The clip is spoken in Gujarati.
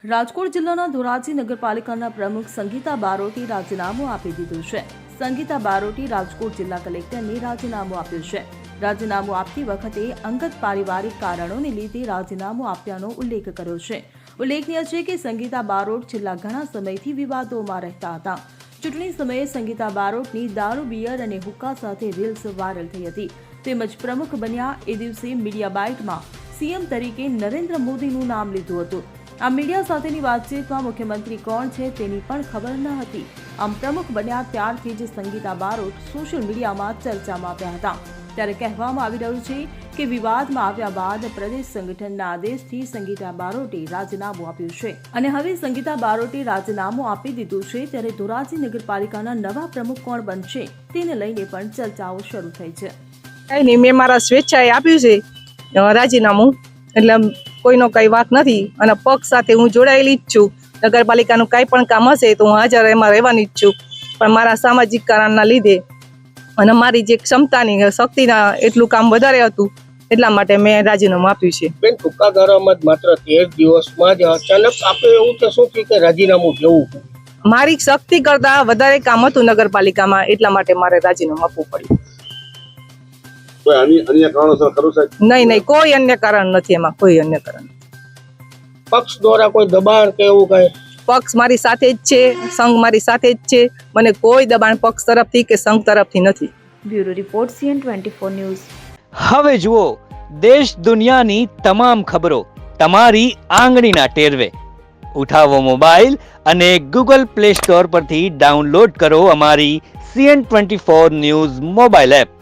રાજકોટ જિલ્લાના ધોરાજી નગરપાલિકાના પ્રમુખ સંગીતા બારોટી રાજીનામું આપી દીધું છે। સંગીતા બારોટી રાજકોટ જિલ્લા કલેક્ટરને રાજીનામું આપ્યું છે। રાજીનામું આપતી વખતે અંગત પારિવારિક કારણોને લીધે રાજીનામું આપ્યાનો ઉલ્લેખ કર્યો છે। ઉલ્લેખનીય છે કે સંગીતા બારોટ છેલ્લા ઘણા સમયથી વિવાદોમાં રહેતા હતા। ચૂંટણી સમયે સંગીતા બારોટની દારૂ બિયર અને હુક્કા સાથે રીલ્સ વાયરલ થઈ હતી। તેમજ પ્રમુખ બન્યા એ દિવસે મીડિયા બાઇટમાં સીએમ તરીકે નરેન્દ્ર મોદીનું નામ લીધું હતું। આ મીડિયા સાથેની વાતચીતમાં મુખ્યમંત્રી કોણ છે તેની પણ ખબર ન હતી। આમ પ્રમુખ બન્યા ત્યારથી જ સંગીતા બારોટ સોશિયલ મીડિયામાં ચર્ચામાં આવ્યા હતા। ત્યારે કહેવામાં આવી રહ્યું છે કે વિવાદમાં આવ્યા બાદ પ્રદેશ સંગઠનના આદેશથી સંગીતા બારોટે રાજીનામું આપ્યું છે અને હવે સંગીતા બારોટે રાજીનામું આપી દીધું છે। ત્યારે ધોરાજી નગરપાલિકાના નવા પ્રમુખ કોણ બનશે તેને લઈને પણ ચર્ચાઓ શરૂ થઈ છે। કઈ નહીં, મેં મારા સ્વેચ્છાએ આપ્યું છે રાજીનામું, એટલે કોઈનો કઈ વાત નથી અને પક્ષ સાથે હું જોડાયેલી જ છું। નગરપાલિકાનું કાંઈ પણ કામ હશે તો હું હાજર એમાં રહેવાની જ છું, પણ મારા સામાજિક કારણના લીધે અને મારી જે ક્ષમતાની શક્તિના એટલું કામ વધારે હતું એટલા માટે મેં રાજીનામું આપ્યું છે। બેન, ટૂંકા ગાળામાં જ માત્ર 13 દિવસમાં જ અચાનક આપણે એવું તો શું થયું કે રાજીનામું લેવું? મારી શક્તિ કરતા વધારે કામ હતું નગરપાલિકામાં, એટલા માટે મારે રાજીનામું આપવું પડ્યું। અન્ય કારણોસર ખરું સાહેબ? નહીં, કોઈ અન્ય કારણ નથી, એમાં કોઈ અન્ય કારણ નથી। પક્ષ દ્વારા કોઈ દબાણ કે એવું કઈ? પક્ષ મારી સાથે જ છે, સંઘ મારી સાથે જ છે, મને કોઈ દબાણ પક્ષ તરફથી કે સંઘ તરફથી નથી। Bureau report CN24 news. હવે જુઓ દેશ દુનિયાની તમામ ખબરો તમારી આંગળીના ટેરવે। ઉઠાવો મોબાઈલ અને Google Play Store પરથી ડાઉનલોડ કરો અમારી CN24 ન્યૂઝ મોબાઈલ એપ।